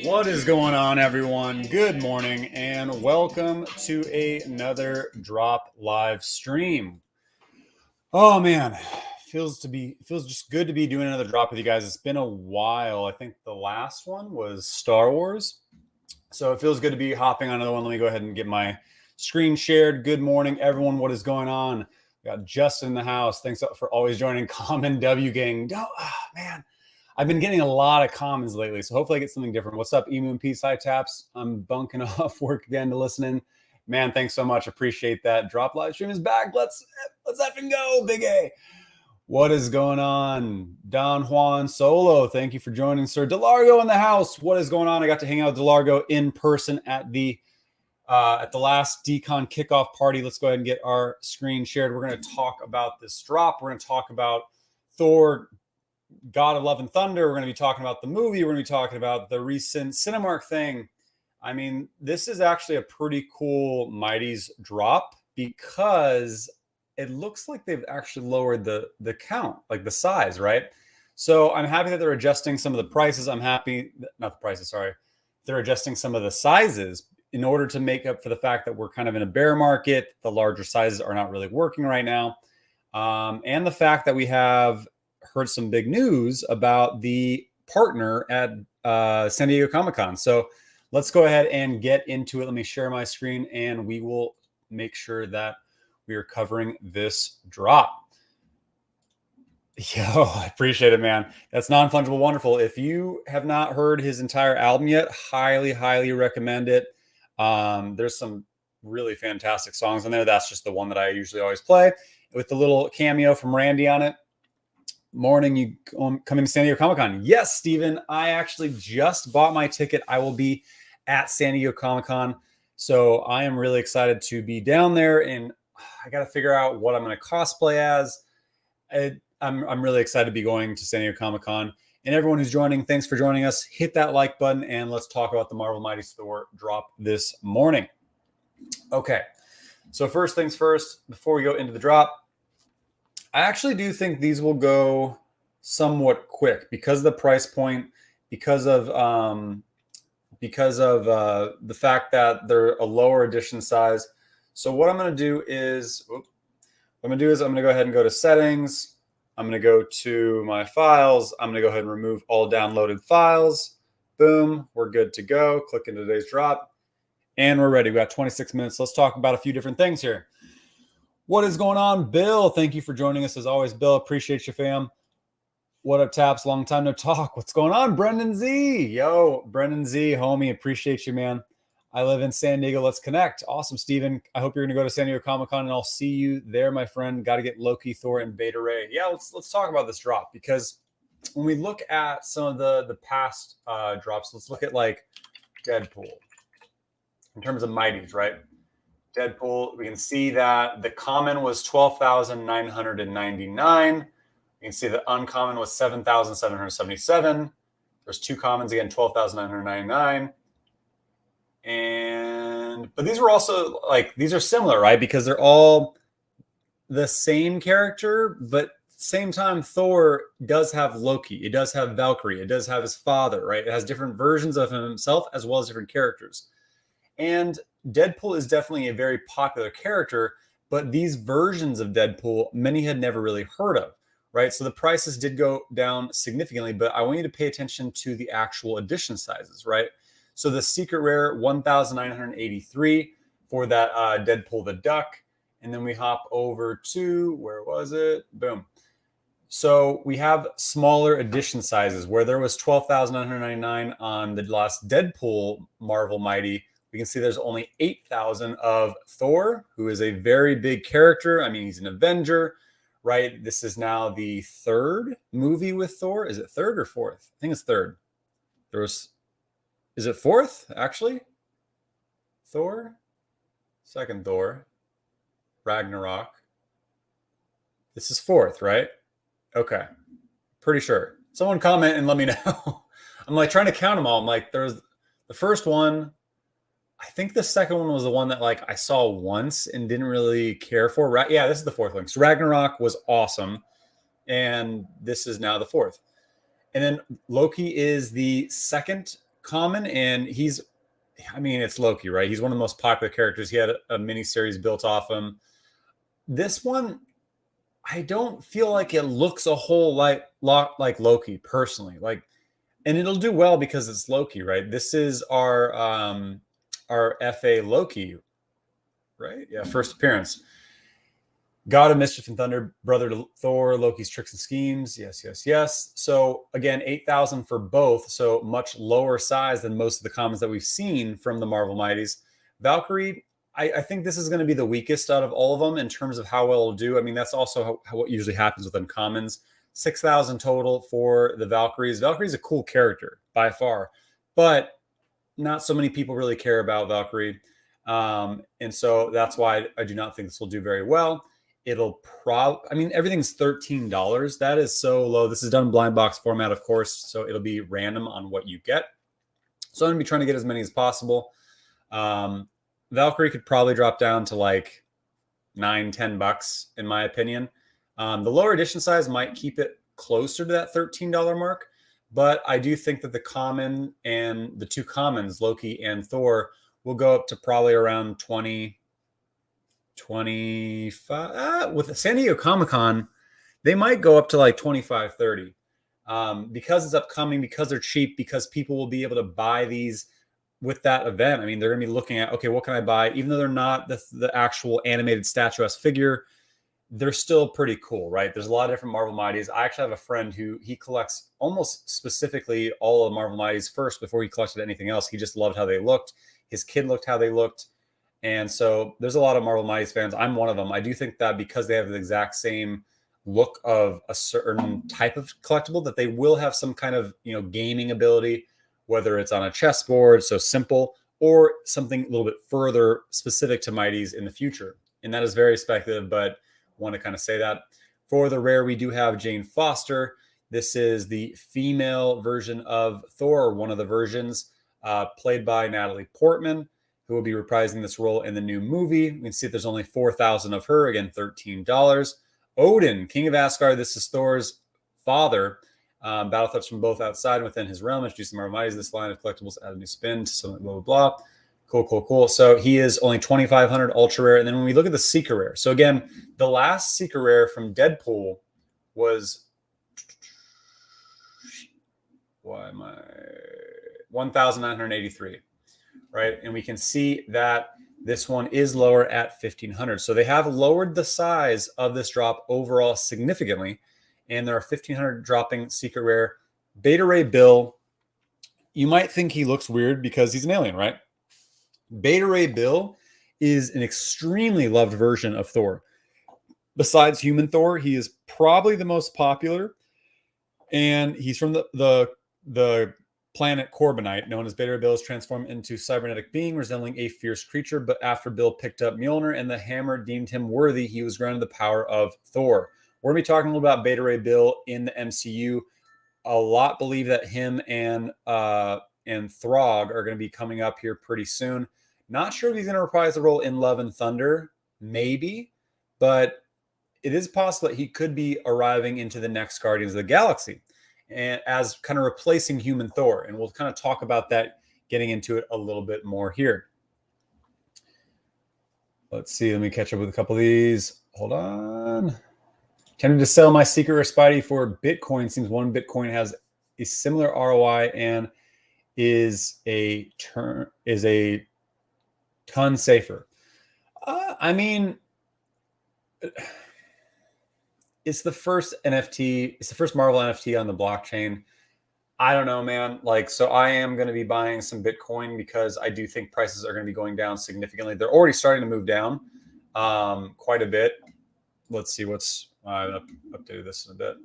What is going on, everyone? Good morning and welcome to another drop live stream. Oh man, feels just good to be doing another drop with you guys. It's been a while. I think the last one was Star Wars. So it feels good to be hopping on another one. Let me go ahead and get my screen shared. Good morning, everyone. What is going on? We got Justin in the house. Thanks for always joining. Common W Gang. Man. I've been getting a lot of comments lately, so hopefully I get something different. What's up, Emu and Peace? Hi, Taps. I'm bunking off work again to listen in. Man, thanks so much. Appreciate that. Drop live stream is back. Let's effing go, Big A. What is going on? Don Juan Solo, thank you for joining, sir. Delargo in the house. What is going on? I got to hang out with Delargo in person at the last Decon kickoff party. Let's go ahead and get our screen shared. We're going to talk about this drop. We're going to talk about Thor, God of Love and Thunder. We're going to be talking about the movie. We're going to be talking about the recent Cinemark thing. I mean, this is actually a pretty cool Mighty's drop because it looks like they've actually lowered the count, like the size, right? So I'm happy that they're adjusting some of the prices. I'm happy, not the prices, sorry. They're adjusting some of the sizes in order to make up for the fact that we're kind of in a bear market. The larger sizes are not really working right now. And the fact that we have heard some big news about the partner at San Diego Comic-Con. So let's go ahead and get into it. Let me share my screen and we will make sure that we are covering this drop. Yo, I appreciate it, man. That's Non-Fungible Wonderful. If you have not heard his entire album yet, highly recommend it. There's some really fantastic songs on there. That's just the one that I usually always play with the little cameo from Randy on it. Morning, you coming to San Diego Comic-Con? Yes, Steven. I actually just bought my ticket. I will be at San Diego Comic-Con. So I am really excited to be down there, and I got to figure out what I'm going to cosplay as. I'm really excited to be going to San Diego Comic-Con. And everyone who's joining, thanks for joining us. Hit that like button, and let's talk about the Marvel Mighty Thor drop this morning. Okay, so first things first, before we go into the drop, I actually do think these will go somewhat quick because of the price point, because of the fact that they're a lower edition size. So what I'm going to do is, I'm going to go ahead and go to settings. I'm going to go to my files. I'm going to go ahead and remove all downloaded files. Boom, we're good to go. Click into today's drop, and we're ready. We got 26 minutes. Let's talk about a few different things here. What is going on, Bill? Thank you for joining us as always, Bill. Appreciate you, fam. What up, Taps? Long time no talk. What's going on, Brendan Z? Yo, Brendan Z, homie. Appreciate you, man. I live in San Diego. Let's connect. Awesome, Steven. I hope you're going to go to San Diego Comic-Con, and I'll see you there, my friend. Got to get Loki, Thor, and Beta Ray. Yeah, let's talk about this drop, because when we look at some of the past drops, let's look at like Deadpool in terms of Mighties, right? Deadpool, we can see that the common was 12,999. You can see the uncommon was 7,777. There's two commons again, 12,999. But these were also these are similar, right? Because they're all the same character, but same time, Thor does have Loki. It does have Valkyrie. It does have his father, right? It has different versions of himself as well as different characters. And Deadpool is definitely a very popular character, but these versions of Deadpool, many had never really heard of, right? So the prices did go down significantly, but I want you to pay attention to the actual edition sizes, right? So the secret rare, 1,983 for that Deadpool the Duck. And then we hop over to, where was it? Boom. So we have smaller edition sizes where there was 12,999 on the last Deadpool Marvel Mighty. We can see there's only 8,000 of Thor, who is a very big character. I mean, he's an Avenger, right? This is now the third movie with Thor. Is it third or fourth? I think it's third. Is it fourth, actually? Thor? Second Thor. Ragnarok. This is fourth, right? Okay. Pretty sure. Someone comment and let me know. I'm like trying to count them all. I'm like, there's the first one. I think the second one was the one that I saw once and didn't really care for. Right? Yeah, this is the fourth one. So Ragnarok was awesome. And this is now the fourth. And then Loki is the second common, and it's Loki, right? He's one of the most popular characters. He had a miniseries built off him. This one, I don't feel like it looks a whole lot like Loki personally. And it'll do well because it's Loki, right? This is our FA Loki, right? Yeah, first appearance. God of Mischief and Thunder, brother to Thor, Loki's tricks and schemes. Yes. So again, 8,000 for both. So much lower size than most of the commons that we've seen from the Marvel Mighties. Valkyrie, I think this is going to be the weakest out of all of them in terms of how well it'll do. I mean, that's also how what usually happens with uncommons. 6,000 total for the Valkyries. Valkyrie's a cool character by far, but not so many people really care about Valkyrie. And so that's why I do not think this will do very well. It'll everything's $13. That is so low. This is done in blind box format, of course, so it'll be random on what you get. So I'm going to be trying to get as many as possible. Valkyrie could probably drop down to like $9-10 in my opinion. The lower edition size might keep it closer to that $13 mark, but I do think that the common and the two commons, Loki and Thor, will go up to probably around 20, 25. With the San Diego Comic-Con, they might go up to like 25, 30. Because it's upcoming, because they're cheap, because people will be able to buy these with that event. I mean, they're going to be looking at, okay, what can I buy? Even though they're not the actual animated statuesque figure, they're still pretty cool, right? There's a lot of different Marvel Mighties. I actually have a friend who he collects almost specifically all of Marvel Mighties first before he collected anything else. He just loved how they looked. His kid looked how they looked. And so there's a lot of Marvel Mighties fans. I'm one of them. I do think that because they have the exact same look of a certain type of collectible, that they will have some kind of, gaming ability, whether it's on a chessboard, so simple, or something a little bit further specific to Mighties in the future. And that is very speculative, but want to kind of say that. For the rare, we do have Jane Foster. This is the female version of Thor, one of the versions, played by Natalie Portman, who will be reprising this role in the new movie. We can see that there's only 4,000 of her, again, $13. Odin, King of Asgard. This is Thor's father. Battle threats from both outside and within his realm. Introducing Marvel Mighties. This line of collectibles add a new spin to something blah, blah, blah. Cool. So he is only 2,500 ultra rare. And then when we look at the secret rare, so again, the last secret rare from Deadpool was 1,983, right? And we can see that this one is lower at 1,500. So they have lowered the size of this drop overall significantly. And there are 1,500 dropping secret rare. Beta Ray Bill, you might think he looks weird because he's an alien, right? Beta Ray Bill is an extremely loved version of Thor. Besides human Thor, he is probably the most popular. And he's from the planet Corbinite, known as Beta Ray Bill, is transformed into a cybernetic being resembling a fierce creature. But after Bill picked up Mjolnir and the hammer deemed him worthy, he was granted the power of Thor. We're going to be talking a little about Beta Ray Bill in the MCU. A lot believe that him and Throg are going to be coming up here pretty soon. Not sure if he's going to reprise the role in Love and Thunder, maybe, but it is possible that he could be arriving into the next Guardians of the Galaxy and as kind of replacing human Thor. And we'll kind of talk about that, getting into it a little bit more here. Let's see. Let me catch up with a couple of these. Hold on. Tempted to sell my secret rare Spidey for Bitcoin. Seems one Bitcoin has a similar ROI and is a ton safer. It's the first NFT. It's the first Marvel NFT on the blockchain. I don't know, man. So I am going to be buying some Bitcoin because I do think prices are going to be going down significantly. They're already starting to move down quite a bit. Let's see I updated this in a bit.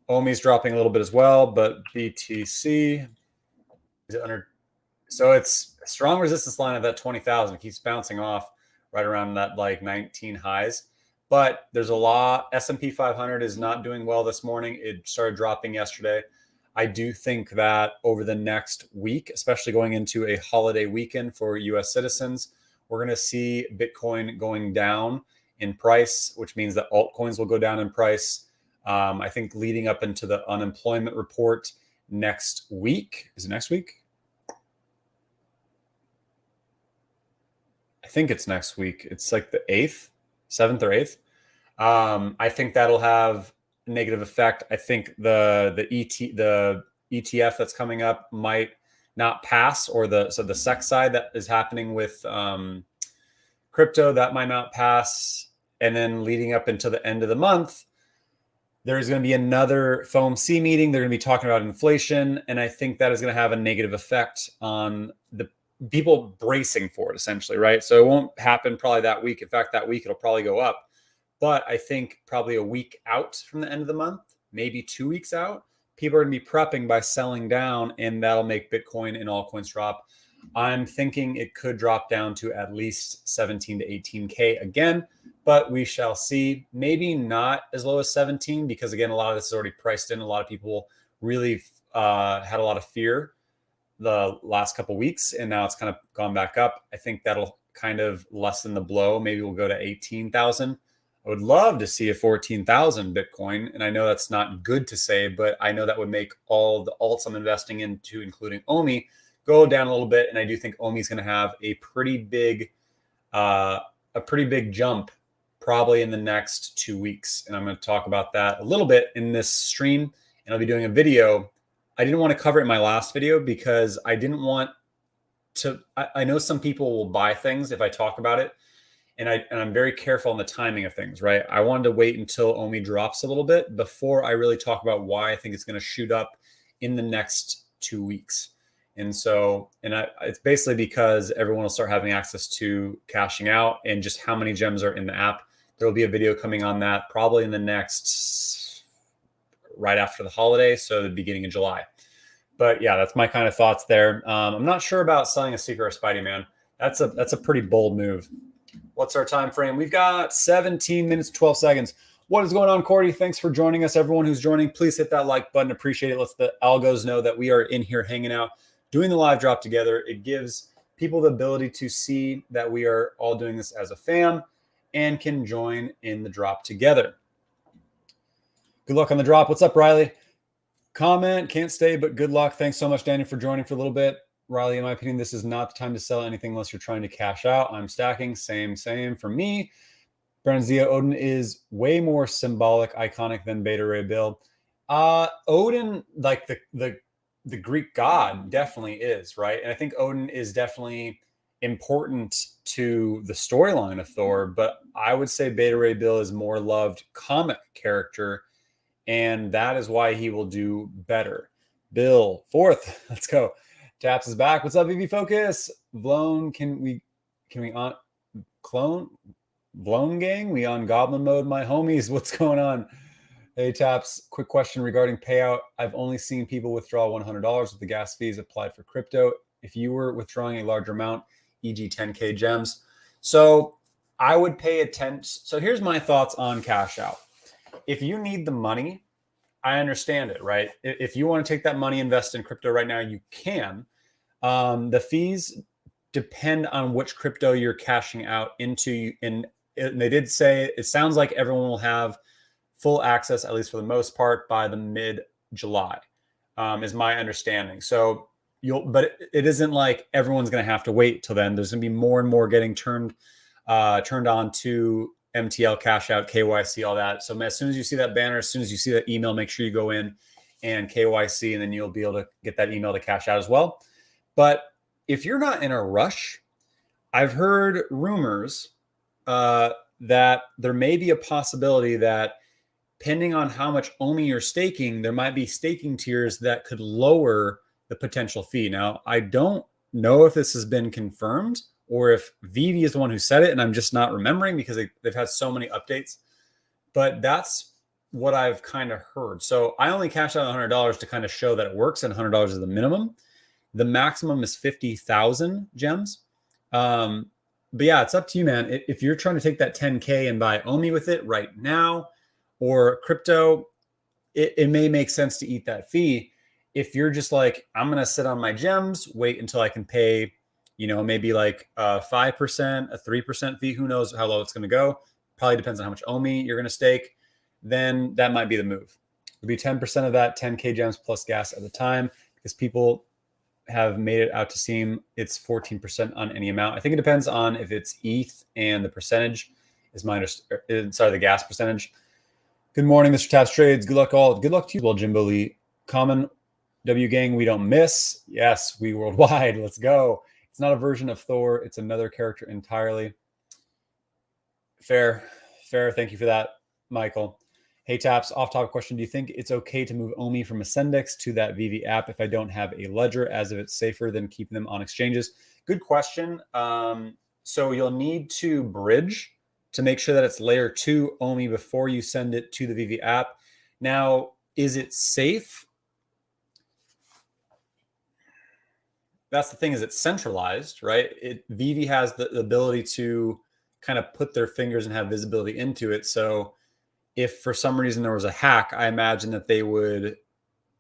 Omi's dropping a little bit as well, but BTC is under. So it's a strong resistance line of that 20,000. It keeps bouncing off right around that 19 highs. But there's a lot. S&P 500 is not doing well this morning. It started dropping yesterday. I do think that over the next week, especially going into a holiday weekend for U.S. citizens, we're going to see Bitcoin going down in price, which means that altcoins will go down in price. I think leading up into the unemployment report next week. Is it next week? I think it's next week. It's like the 8th, 7th or 8th. I think that'll have a negative effect. I think the ETF that's coming up might not pass, or the SEC side that is happening with crypto, that might not pass. And then leading up until the end of the month, there's going to be another FOMC meeting. They're going to be talking about inflation, and I think that is going to have a negative effect on the people bracing for it, essentially, right? So it won't happen probably that week. In fact, that week it'll probably go up. But I think probably a week out from the end of the month, maybe 2 weeks out, people are going to be prepping by selling down, and that'll make Bitcoin and altcoins drop. I'm thinking it could drop down to at least 17 to 18K again, but we shall see. Maybe not as low as 17, because again, a lot of this is already priced in. A lot of people really had a lot of fear the last couple of weeks, and now it's kind of gone back up. I think that'll kind of lessen the blow. Maybe we'll go to 18,000. I would love to see a 14,000 Bitcoin. And I know that's not good to say, but I know that would make all the alts I'm investing into, including Omi, go down a little bit. And I do think Omi is going to have a pretty big jump probably in the next 2 weeks. And I'm going to talk about that a little bit in this stream. And I'll be doing a video. I didn't want to cover it in my last video because I didn't want to, I know some people will buy things if I talk about it. And I'm very careful on the timing of things, right? I wanted to wait until Omi drops a little bit before I really talk about why I think it's going to shoot up in the next 2 weeks. And so, it's basically because everyone will start having access to cashing out and just how many gems are in the app. There will be a video coming on that probably in the next, right after the holiday, so the beginning of July. But yeah, that's my kind of thoughts there. I'm not sure about selling a Seeker or Spidey Man. That's a pretty bold move. What's our time frame? We've got 17 minutes, 12 seconds. What is going on, Cordy? Thanks for joining us. Everyone who's joining, please hit that like button. Appreciate it. Let the algos know that we are in here hanging out, doing the live drop together. It gives people the ability to see that we are all doing this as a fam and can join in the drop together. Good luck on the drop. What's up, Riley? Comment, can't stay, but good luck. Thanks so much, Daniel, for joining for a little bit. Riley, in my opinion, this is not the time to sell anything unless you're trying to cash out. I'm stacking. Same for me. Brenzia, Odin is way more symbolic, iconic than Beta Ray Bill. Odin, like the Greek god, definitely is, right? And I think Odin is definitely important to the storyline of Thor, but I would say Beta Ray Bill is more loved comic character, and that is why he will do better. Bill, fourth. Let's go. Taps is back. What's up, VV Focus? Vlone, can we on clone? Vlone gang? We on goblin mode, my homies. What's going on? Hey, Taps, quick question regarding payout. I've only seen people withdraw $100 with the gas fees applied for crypto. If you were withdrawing a larger amount, e.g. 10K gems. So I would pay attention. So here's my thoughts on cash out. If you need the money, I understand it, right? If you want to take that money, invest in crypto right now, you can. The fees depend on which crypto you're cashing out into. And they did say, it sounds like everyone will have full access, at least for the most part, by the mid-July, is my understanding. So but it isn't like everyone's going to have to wait till then. There's going to be more and more getting turned on to MTL, cash out, KYC, all that. So as soon as you see that banner, as soon as you see that email, make sure you go in and KYC, and then you'll be able to get that email to cash out as well. But if you're not in a rush, I've heard rumors that there may be a possibility that depending on how much Omi you're staking, there might be staking tiers that could lower the potential fee. Now, I don't know if this has been confirmed or if Veve is the one who said it and I'm just not remembering because they've had so many updates. But that's what I've kind of heard. So I only cashed out $100 to kind of show that it works, and $100 is the minimum. The maximum is 50,000 gems. But yeah, it's up to you, man. If you're trying to take that 10K and buy Omi with it right now or crypto, it may make sense to eat that fee. If you're just like, I'm going to sit on my gems, wait until I can pay, maybe like 5%, a 3% fee. Who knows how low it's going to go? Probably depends on how much Omi you're going to stake. Then that might be the move. It'll be 10% of that 10K gems plus gas at the time, because people have made it out to seem it's 14% on any amount. I think it depends on if it's ETH and the percentage is my the gas percentage. Good morning, Mr. TapsTrades. Good luck all. Good luck to you, well, Jimbo Lee. Common W gang, we don't miss. Yes, we worldwide. Let's go. It's not a version of Thor. It's another character entirely. Fair. Thank you for that, Michael. Hey, Taps, off-topic question. Do you think it's okay to move Omi from Ascendex to that Veve app if I don't have a ledger, as if it's safer than keeping them on exchanges? Good question. So you'll need to bridge to make sure that it's layer 2 Omi before you send it to the Veve app. Now, is it safe? That's the thing, is it's centralized, right? Veve has the ability to kind of put their fingers and have visibility into it. So if for some reason there was a hack, I imagine that they would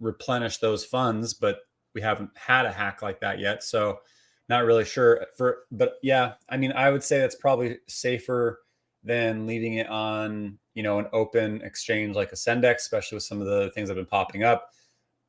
replenish those funds, but we haven't had a hack like that yet. So not really sure but yeah, I mean, I would say that's probably safer than leaving it on, an open exchange like Ascendex, especially with some of the things that have been popping up.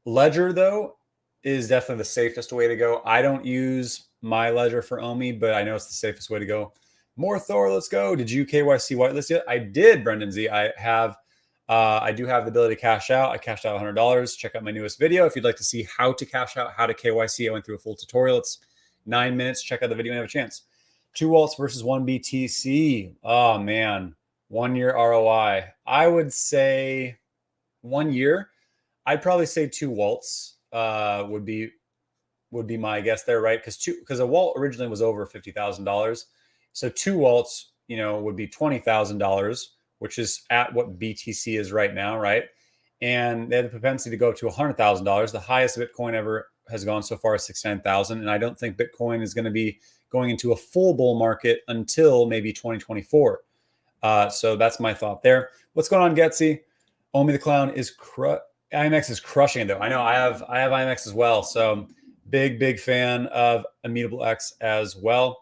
Ledger, though, is definitely the safest way to go. I don't use my ledger for Omi, but I know it's the safest way to go. More Thor, let's go. Did you KYC whitelist yet? I did, Brendan Z. I do have the ability to cash out. I cashed out $100. Check out my newest video if you'd like to see how to cash out, how to KYC. I went through a full tutorial. It's 9 minutes. Check out the video and have a chance. 2 waltz versus 1 BTC. Oh man, 1 year ROI. I would say 1 year. I'd probably say 2 waltz would be my guess there, right? Because a walt originally was over $50,000. So 2 waltz, would be $20,000, which is at what BTC is right now, right? And they have the propensity to go up to $100,000. The highest Bitcoin ever has gone so far is 69,000. And I don't think Bitcoin is going to be going into a full bull market until maybe 2024. So that's my thought there. What's going on, Getsy? Omi the Clown is IMX is crushing it, though. I know I have IMX as well. So big fan of Immutable X as well.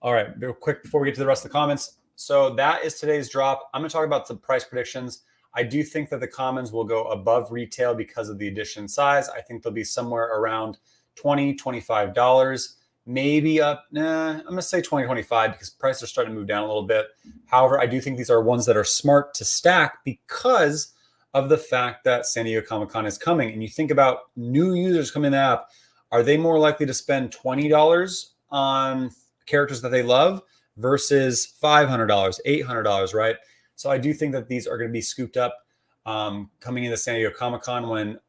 All right, real quick before we get to the rest of the comments. So that is today's drop. I'm going to talk about the price predictions. I do think that the commons will go above retail because of the edition size. I think they'll be somewhere around $20, $25, maybe up. I'm going to say 20, 25 because prices are starting to move down a little bit. However, I do think these are ones that are smart to stack because of the fact that San Diego Comic-Con is coming. And you think about new users coming in the app, are they more likely to spend $20 on characters that they love versus $500, $800, right? So I do think that these are going to be scooped up coming into San Diego Comic-Con when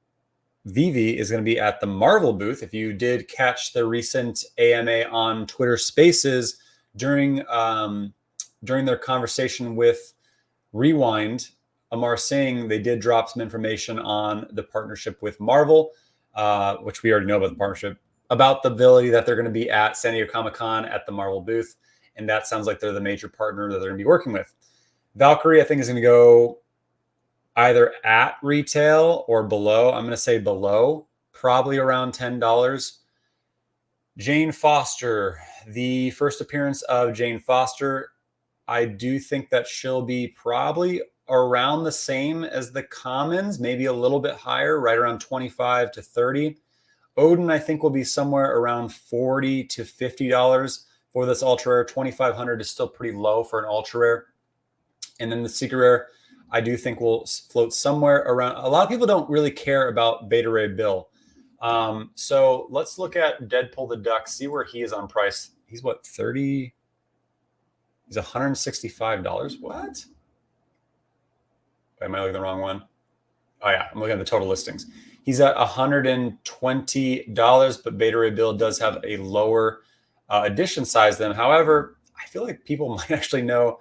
Veve is going to be at the Marvel booth. If you did catch the recent AMA on Twitter Spaces during their conversation with Rewind, Amar Singh, they did drop some information on the partnership with Marvel, which we already know about the partnership, about the ability that they're going to be at San Diego Comic-Con at the Marvel booth. And that sounds like they're the major partner that they're going to be working with. Valkyrie, I think, is going to go either at retail or below. I'm going to say below, probably around $10. Jane Foster, the first appearance of Jane Foster, I do think that she'll be probably around the same as the commons, maybe a little bit higher, right around 25 to 30. Odin, I think, will be somewhere around $40 to $50 for this ultra rare. 2,500 is still pretty low for an ultra rare. And then the secret rare, I do think will float somewhere around. A lot of people don't really care about Beta Ray Bill. So let's look at Deadpool the Duck, see where he is on price. He's what, 30? He's $165. What? Am I looking at the wrong one? Oh yeah, I'm looking at the total listings. He's at $120, but Beta Ray Bill does have a lower edition size than him. However, I feel like people might actually know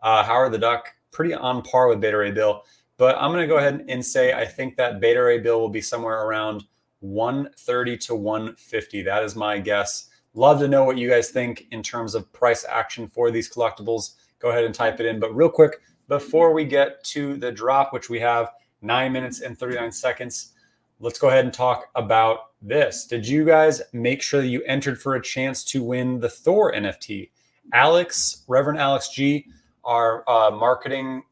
Howard the Duck pretty on par with Beta Ray Bill. But I'm going to go ahead and say I think that Beta Ray Bill will be somewhere around 130 to 150. That is my guess. Love to know what you guys think in terms of price action for these collectibles. Go ahead and type it in. But real quick, before we get to the drop, which we have 9 minutes and 39 seconds, let's go ahead and talk about this. Did you guys make sure that you entered for a chance to win the Thor NFT? Reverend Alex G, our marketing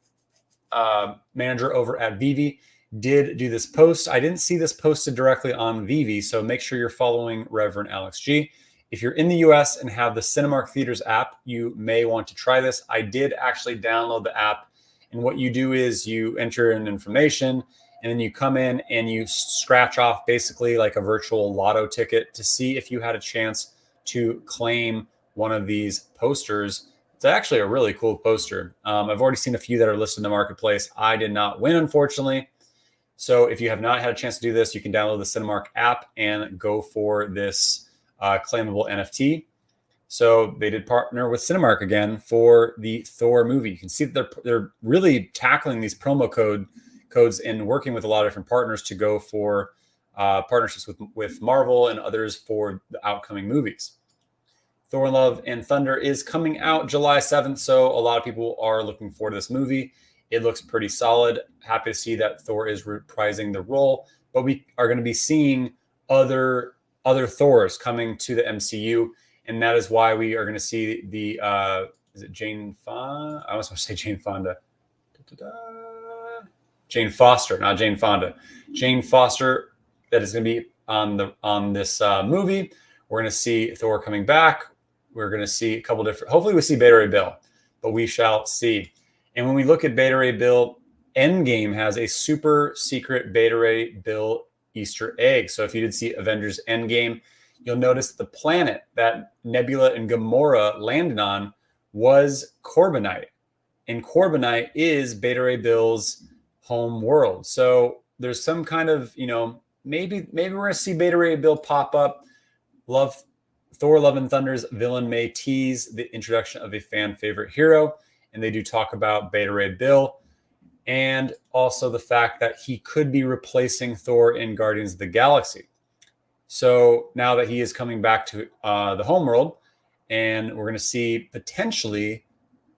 manager over at Veve, did do this post. I didn't see this posted directly on Veve, so make sure you're following Reverend Alex G. If you're in the US and have the Cinemark Theaters app, you may want to try this. I did actually download the app, and what you do is you enter in information, and then you come in and you scratch off basically like a virtual lotto ticket to see if you had a chance to claim one of these posters. It's actually a really cool poster. I've already seen a few that are listed in the marketplace. I did not win, unfortunately. So if you have not had a chance to do this, you can download the Cinemark app and go for this claimable NFT. So they did partner with Cinemark again for the Thor movie. You can see that they're really tackling these promo codes and working with a lot of different partners to go for partnerships with Marvel and others for the outcoming movies. Thor Love and Thunder is coming out July 7th, so a lot of people are looking forward to this movie. It looks pretty solid. Happy to see that Thor is reprising the role, but we are going to be seeing other Thors coming to the MCU, and that is why we are going to see the is it Jane Fonda? I was supposed to say Jane Fonda. Jane Foster, not Jane Fonda. Jane Foster, that is going to be on this movie. We're going to see Thor coming back. We're going to see a couple different. Hopefully, we see Beta Ray Bill, but we shall see. And when we look at Beta Ray Bill, Endgame has a super secret Beta Ray Bill Easter egg. So if you did see Avengers Endgame, you'll notice the planet that Nebula and Gamora landed on was Corbinite. And Corbinite is Beta Ray Bill's home world. So there's some kind of, maybe we're going to see Beta Ray Bill pop up. Thor Love and Thunder's villain may tease the introduction of a fan favorite hero. And they do talk about Beta Ray Bill and also the fact that he could be replacing Thor in Guardians of the Galaxy. So now that he is coming back to the homeworld, and we're going to see potentially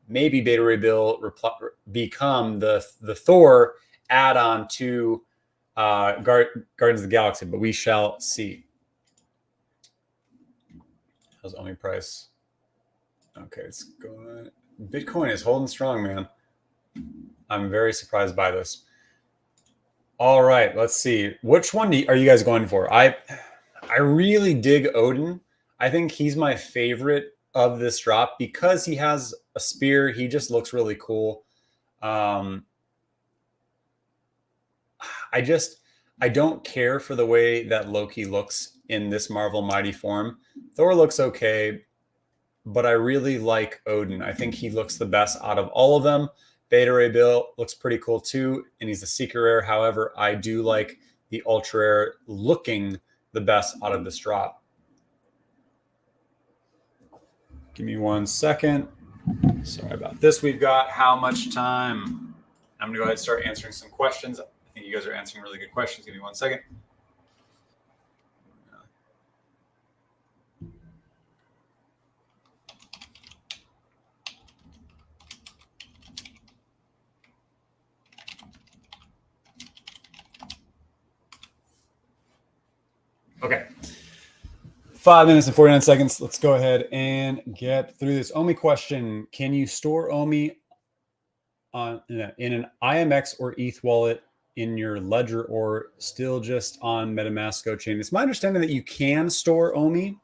maybe Beta Ray Bill become the Thor add-on to Guardians of the Galaxy, but we shall see. How's Omi price? Okay, it's going. Bitcoin is holding strong, man. I'm very surprised by this. All right, let's see. Which one are you guys going for? I really dig Odin. I think he's my favorite of this drop because he has a spear. He just looks really cool. I don't care for the way that Loki looks in this Marvel Mighty form. Thor looks okay, but I really like Odin. I think he looks the best out of all of them. Beta Ray Bill looks pretty cool too, and he's a secret rare. However, I do like the ultra rare looking the best out of this drop. Give me 1 second. Sorry about this. We've got how much time? I'm gonna go ahead and start answering some questions. I think you guys are answering really good questions. Give me 1 second. Okay. 5 minutes and 49 seconds. Let's go ahead and get through this. Omi question. Can you store Omi in an IMX or ETH wallet in your ledger or still just on MetaMask chain? It's my understanding that you can store Omi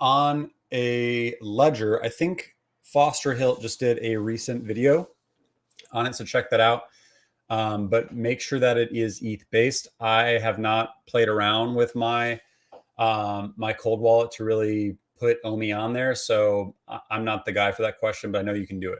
on a ledger. I think Foster Hilt just did a recent video on it, so check that out. But make sure that it is ETH based. I have not played around with my my cold wallet to really put Omi on there, so I'm not the guy for that question, but I know you can do it.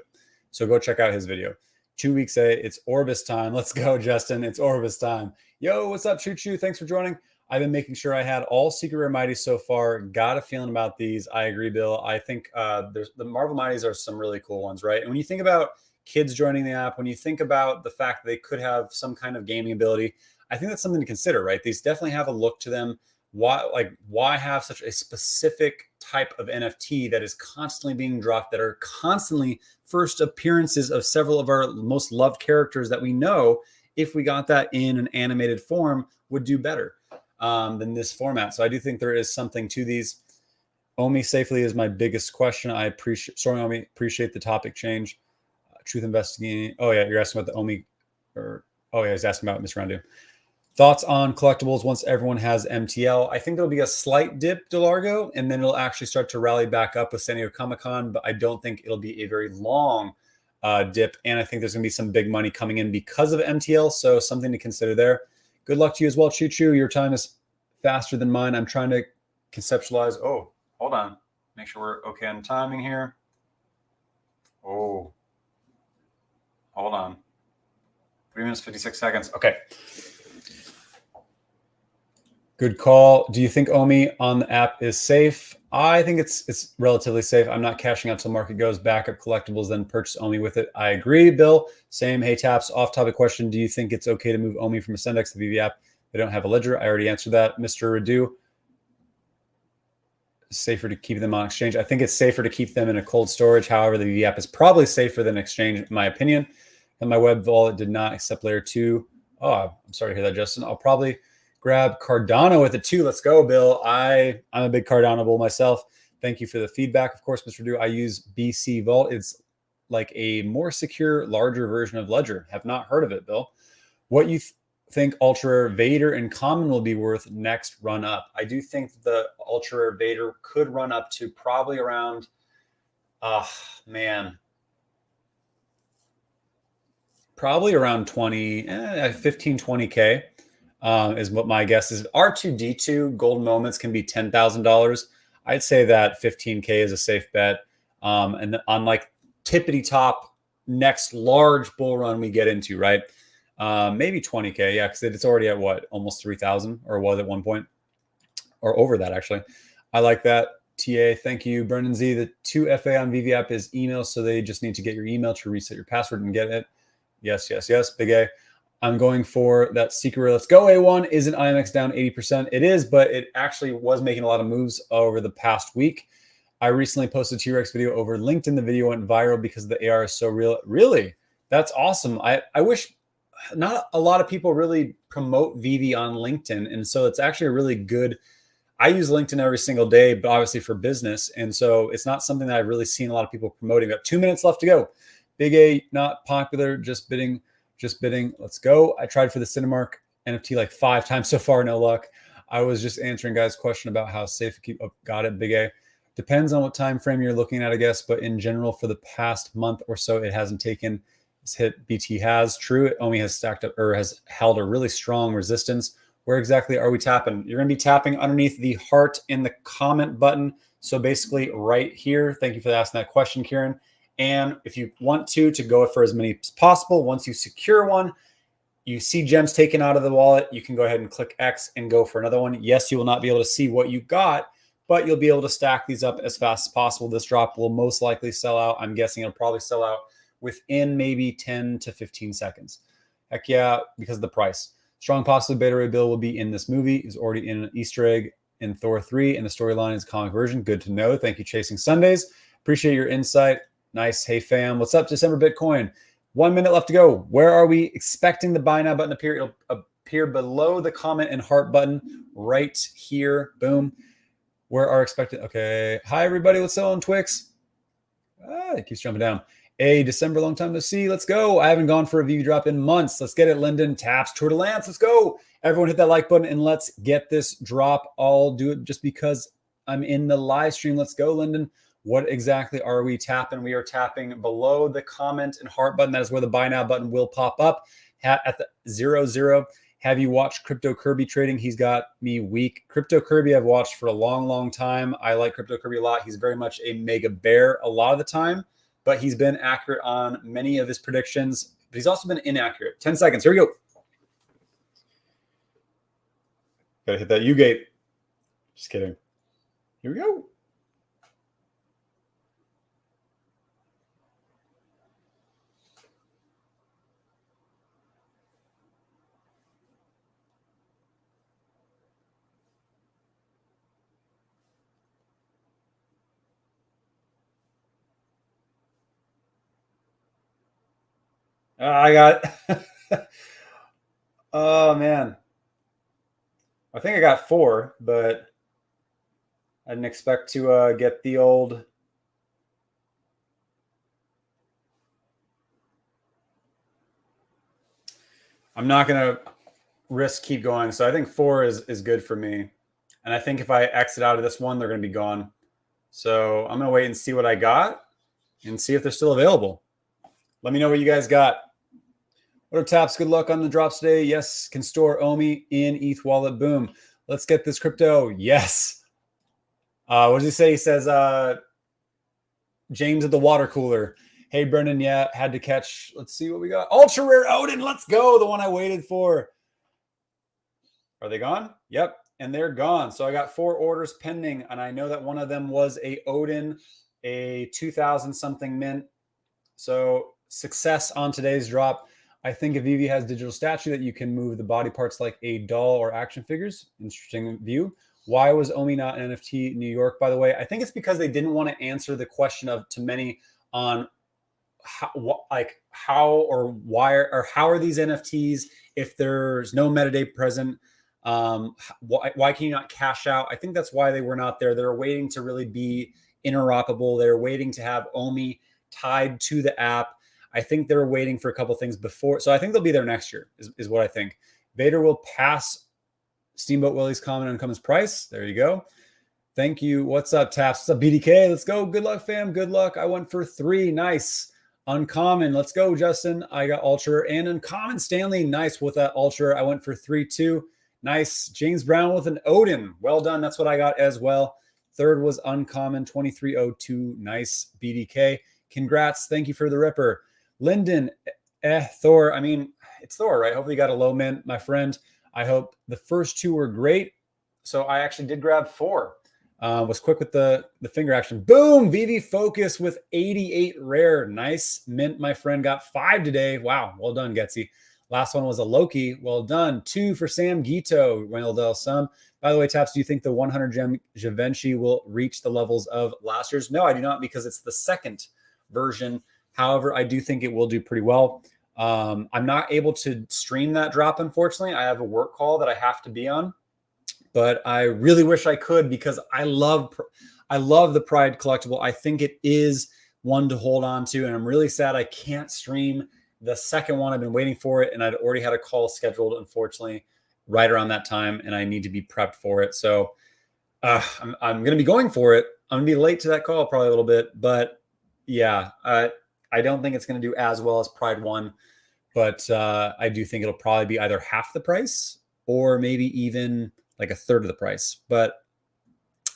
So go check out his video. 2 weeks it's Orbis time. Let's go, Justin. It's Orbis time. Yo, what's up, Choo Choo? Thanks for joining. I've been making sure I had all Secret Rare Mighties so far. Got a feeling about these. I agree, Bill. I think the Marvel Mighties are some really cool ones, right? And when you think about kids joining the app, when you think about the fact that they could have some kind of gaming ability, I think that's something to consider, right? These definitely have a look to them. Why have such a specific type of NFT that is constantly being dropped, that are constantly first appearances of several of our most loved characters that we know, if we got that in an animated form, would do better than this format. So I do think there is something to these. Omi safely is my biggest question. I appreciate the topic change. Truth investigating. Oh yeah, you're asking about the Omi or Oh yeah, he's asking about Miss Roundu. Thoughts on collectibles once everyone has MTL? I think there'll be a slight dip, DeLargo, and then it'll actually start to rally back up with San Diego Comic-Con, but I don't think it'll be a very long dip, and I think there's going to be some big money coming in because of MTL, so something to consider there. Good luck to you as well, Choo Choo. Your time is faster than mine. I'm trying to conceptualize. Oh, hold on. Make sure we're okay on timing here. Oh, hold on. 3 minutes, 56 seconds. Okay. Good call. Do you think Omi on the app is safe? I think it's relatively safe. I'm not cashing out till market goes back up collectibles, then purchase Omi with it. I agree, Bill. Same. Hey, Taps, off-topic question. Do you think it's okay to move Omi from Ascendex to the VV app? They don't have a ledger. I already answered that. Mr. Radu, safer to keep them on exchange. I think it's safer to keep them in a cold storage. However, the VV app is probably safer than exchange, in my opinion. And my web wallet did not accept layer 2. Oh, I'm sorry to hear that, Justin. I'll probably grab Cardano with it too. Let's go, Bill. I'm a big Cardano bull myself. Thank you for the feedback. Of course, Mr. Do. I use BC Vault. It's like a more secure, larger version of Ledger. Have not heard of it, Bill. What you think Ultra Vader and Common will be worth next run up? I do think the Ultra Vader could run up to probably around, probably around 15, 20K. Is what my guess is. R2D2 golden moments can be $10,000. I'd say that 15K is a safe bet. And on like tippity top next large bull run we get into, right? Maybe 20K, yeah, because it's already at what, almost 3,000, or was at one point, or over that actually. I like that. TA, thank you, Brendan Z. The 2FA on VV app is email, so they just need to get your email to reset your password and get it. Yes, Big A. I'm going for that secret. Let's go. A1. Isn't IMX down 80%? It is, but it actually was making a lot of moves over the past week. I recently posted a T-Rex video over LinkedIn. The video went viral because the AR is so real. Really? That's awesome. I wish not a lot of people really promote VV on LinkedIn. And so it's actually a really good. I use LinkedIn every single day, but obviously for business. And so it's not something that I've really seen a lot of people promoting. We got 2 minutes left to go. Big A, not popular, just bidding. Let's go. I tried for the Cinemark NFT like 5 times so far, no luck. I was just answering guys' question about how safe to keep. Oh, got it, Big A. Depends on what time frame you're looking at, I guess. But in general, for the past month or so, it hasn't taken its hit. BT has. True, it only has stacked up or has held a really strong resistance. Where exactly are we tapping? You're going to be tapping underneath the heart in the comment button. So basically right here. Thank you for asking that question, Kieran. And if you want to go for as many as possible, once you secure one, you see gems taken out of the wallet, you can go ahead and click X and go for another one. Yes, you will not be able to see what you got, but you'll be able to stack these up as fast as possible. This drop will most likely sell out. I'm guessing it'll probably sell out within maybe 10 to 15 seconds. Heck yeah, because of the price. Strong possibly Beta Ray Bill will be in this movie. He's already in an Easter egg in Thor 3, and the storyline is comic version. Good to know. Thank you, Chasing Sundays. Appreciate your insight. Nice. Hey, fam. What's up, December Bitcoin? 1 minute left to go. Where are we expecting the buy now button to appear? It'll appear below the comment and heart button right here. Boom. Where are expected? Okay. Hi, everybody. What's on Twix? It keeps jumping down. Hey, December, long time to see. Let's go. I haven't gone for a VV drop in months. Let's get it, Lyndon. Taps, Tour de Lance. Let's go. Everyone hit that like button and let's get this drop. I'll do it just because I'm in the live stream. Let's go, Lyndon. What exactly are we tapping? We are tapping below the comment and heart button. That is where the buy now button will pop up at the 00. Have you watched Crypto Kirby trading? He's got me weak. Crypto Kirby I've watched for a long, long time. I like Crypto Kirby a lot. He's very much a mega bear a lot of the time, but he's been accurate on many of his predictions, but he's also been inaccurate. 10 seconds. Here we go. Gotta hit that U-gate. Just kidding. Here we go. I got, oh man. I think I got 4, but I didn't expect to get the old. I'm not going to risk keep going. So I think 4 is good for me. And I think if I exit out of this one, they're going to be gone. So I'm going to wait and see what I got and see if they're still available. Let me know what you guys got. What up, Taps? Good luck on the drops today. Yes, can store Omi in ETH wallet. Boom. Let's get this crypto. Yes. What does he say? He says, James at the water cooler. Hey, Brendan, yeah, had to catch. Let's see what we got. Ultra rare Odin. Let's go. The one I waited for. Are they gone? Yep. And they're gone. So I got 4 orders pending. And I know that one of them was a Odin, a 2000 something mint. So success on today's drop. I think if Veve has digital statue that you can move the body parts like a doll or action figures. Interesting view. Why was Omi not an NFT in New York, by the way? I think it's because they didn't want to answer the question of to many on how or why or how are these NFTs if there's no metadata present? Why can you not cash out? I think that's why they were not there. They're waiting to really be interoperable. They're waiting to have Omi tied to the app. I think they're waiting for a couple things before. So I think they'll be there next year is what I think. Vader will pass Steamboat Willie's comment on Cummins price. There you go. Thank you. What's up, Taps? What's up, BDK? Let's go. Good luck, fam. Good luck. I went for 3. Nice. Uncommon. Let's go, Justin. I got Ultra and Uncommon. Stanley. Nice with that Ultra. I went for 3 too. Nice. James Brown with an Odin. Well done. That's what I got as well. Third was Uncommon. 2302. Nice. BDK. Congrats. Thank you for the ripper. Lyndon. Thor. I mean, it's Thor, right? Hopefully you got a low mint, my friend. I hope the first 2 were great. So I actually did grab 4. Was quick with the finger action. Boom! Veve Focus with 88 rare. Nice mint, my friend. Got 5 today. Wow. Well done, Getsy. Last one was a Loki. Well done. 2 for Sam Gito. Wendell Sum. By the way, Taps, do you think the 100 gem Givenchy will reach the levels of last year's? No, I do not, because it's the second version. However, I do think it will do pretty well. I'm not able to stream that drop, unfortunately. I have a work call that I have to be on, but I really wish I could because I love the Pride collectible. I think it is one to hold on to, and I'm really sad I can't stream the second one. I've been waiting for it, and I'd already had a call scheduled, unfortunately, right around that time, and I need to be prepped for it. So I'm going to be going for it. I'm going to be late to that call probably a little bit, but yeah, I don't think it's going to do as well as Pride 1, but I do think it'll probably be either half the price or maybe even like a third of the price, but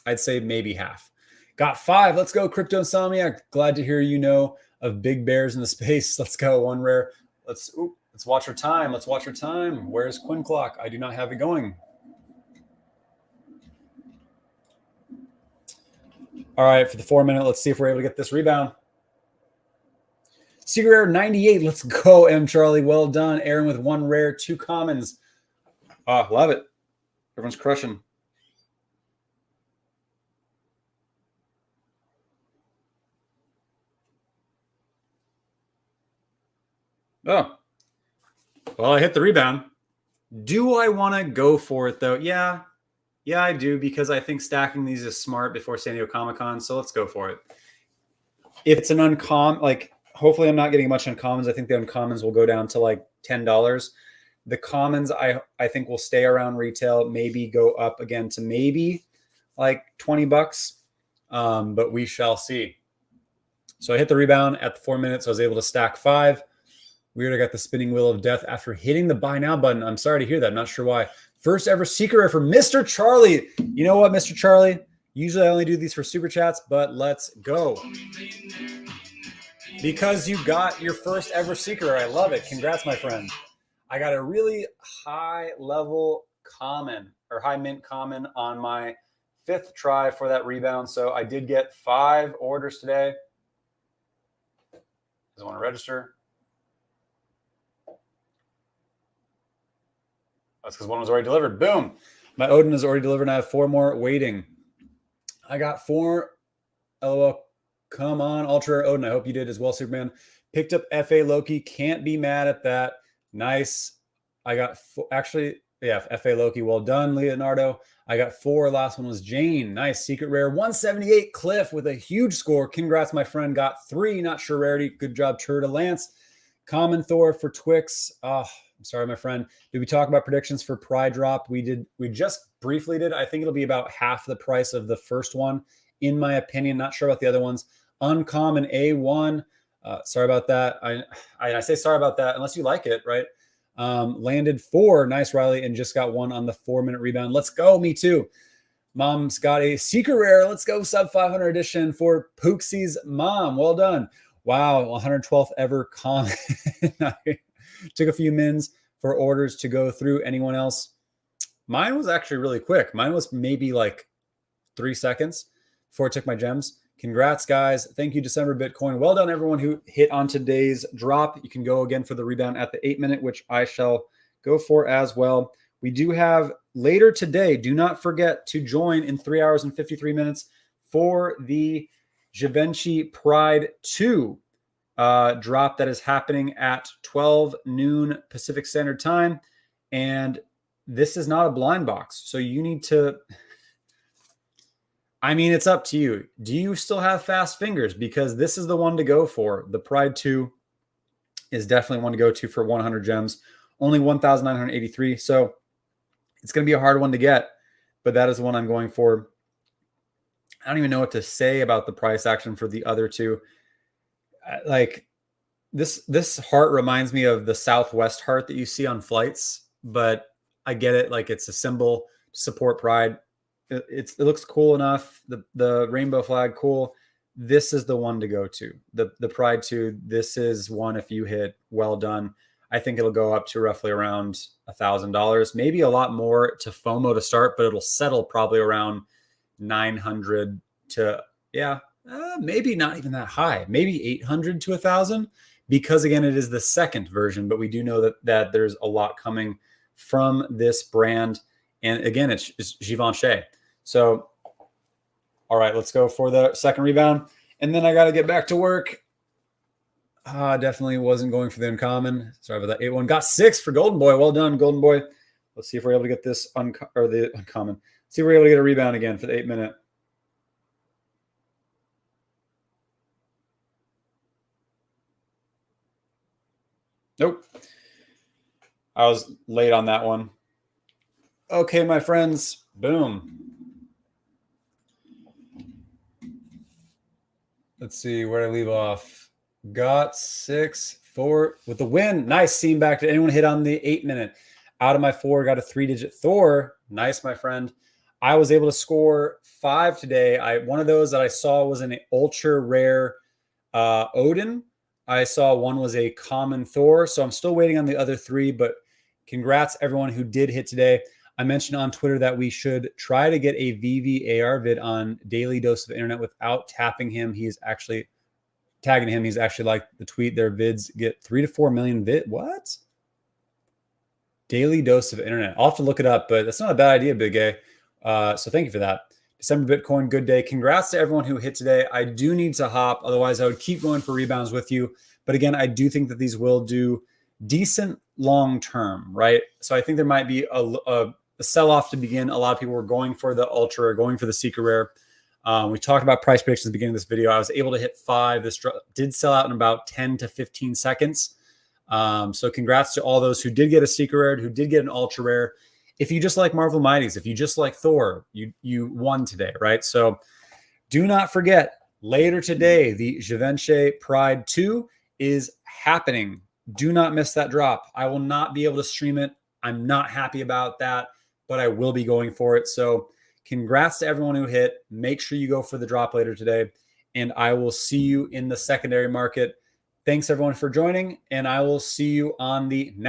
I'd say maybe half. Got 5. Let's go, Crypto Insomniac. Glad to hear you know of big bears in the space. Let's go. 1 rare. Let's watch our time. Let's watch our time. Where's Quinn Clock? I do not have it going. All right, for the 4-minute, let's see if we're able to get this rebound. Secret rare 98. Let's go, M. Charlie. Well done. Aaron with 1 rare, 2 commons. Love it. Everyone's crushing. Oh, well, I hit the rebound. Do I want to go for it, though? Yeah, I do, because I think stacking these is smart before San Diego Comic-Con, so let's go for it. If it's an uncommon, like, hopefully I'm not getting much uncommons. I think the uncommons will go down to like $10. The commons, I think, will stay around retail, maybe go up again to maybe like $20, but we shall see. So I hit the rebound at the 4 minutes. I was able to stack 5. Weird, I got the spinning wheel of death after hitting the buy now button. I'm sorry to hear that. I'm not sure why. First ever secret rare for Mr. Charlie. You know what, Mr. Charlie? Usually I only do these for super chats, but let's go. Because you got your first ever secret rare. I love it. Congrats, my friend. I got a really high level common or high mint common on my 5th try for that rebound. So I did get 5 orders today. Does I want to register? That's because one was already delivered. Boom. My Odin is already delivered, and I have 4 more waiting. I got 4. LOL. Come on, Ultra Odin. I hope you did as well, Superman. Picked up FA Loki. Can't be mad at that. Nice. I got FA Loki. Well done, Leonardo. I got 4. Last one was Jane. Nice. Secret rare. 178 Cliff with a huge score. Congrats, my friend. Got 3. Not sure rarity. Good job, Turda Lance. Common Thor for Twix. sorry, my friend. Did we talk about predictions for Pride drop? We did. We just briefly did. I think it'll be about half the price of the first one, in my opinion. Not sure about the other ones. Uncommon A1. Sorry about that. I say sorry about that unless you like it, right? Landed 4. Nice, Riley, and just got 1 on the 4-minute rebound. Let's go. Me too. Mom's got a secret rare. Let's go. Sub 500 edition for Pooksy's mom. Well done. Wow. 112th ever comment. Took a few mins for orders to go through. Anyone else? Mine was actually really quick. Mine was maybe like 3 seconds before I took my gems. Congrats, guys. Thank you, December Bitcoin. Well done, everyone who hit on today's drop. You can go again for the rebound at the 8-minute, which I shall go for as well. We do have later today. Do not forget to join in 3 hours and 53 minutes for the Givenchy Pride 2 drop that is happening at 12 noon Pacific Standard Time. And this is not a blind box. So you need to... I mean, it's up to you. Do you still have fast fingers? Because this is the one to go for. The Pride 2 is definitely one to go to for 100 gems. Only 1,983. So it's going to be a hard one to get, but that is the one I'm going for. I don't even know what to say about the price action for the other two. Like this heart reminds me of the Southwest heart that you see on flights, but I get it. Like it's a symbol to support Pride. It looks cool enough. The rainbow flag, cool. This is the one to go to. The Pride 2. This is one. If you hit, well done. I think it'll go up to roughly around $1,000, maybe a lot more to FOMO to start, but it'll settle probably around 900 to maybe not even that high. Maybe 800 to 1,000, because again, it is the second version. But we do know that there's a lot coming from this brand, and again, it's Givenchy. So, all right, let's go for the second rebound. And then I got to get back to work. Definitely wasn't going for the uncommon. Sorry about that. 8-1. Got 6 for Golden Boy. Well done, Golden Boy. Let's see if we're able to get this the uncommon. See if we're able to get a rebound again for the 8-minute. Nope. I was late on that one. Okay, my friends. Boom. Let's see, where did I leave off? Got 6-4 with the win. Nice. Seam back. Did anyone hit on the 8-minute? Out of my 4, got a 3-digit Thor. Nice, my friend. I was able to score 5 today. One of those that I saw was an ultra rare Odin. I saw one was a common Thor. So I'm still waiting on the other 3, but congrats everyone who did hit today. I mentioned on Twitter that we should try to get a VVAR vid on Daily Dose of Internet without tapping him. He's actually tagging him. He's actually like the tweet. Their vids get 3 to 4 million What? Daily Dose of Internet. I'll have to look it up, but that's not a bad idea, Big A. So thank you for that. December Bitcoin, good day. Congrats to everyone who hit today. I do need to hop. Otherwise, I would keep going for rebounds with you. But again, I do think that these will do decent long term, right? So I think there might be a sell-off to begin. A lot of people were going for the ultra, going for the secret rare. We talked about price predictions at the beginning of this video. I was able to hit 5. This did sell out in about 10 to 15 seconds. So congrats to all those who did get a secret rare, who did get an ultra rare. If you just like Marvel Mighties, if you just like Thor, you won today, right? So do not forget, later today, the Givenchy Pride 2 is happening. Do not miss that drop. I will not be able to stream it. I'm not happy about that, but I will be going for it. So congrats to everyone who hit. Make sure you go for the drop later today, and I will see you in the secondary market. Thanks everyone for joining, and I will see you on the next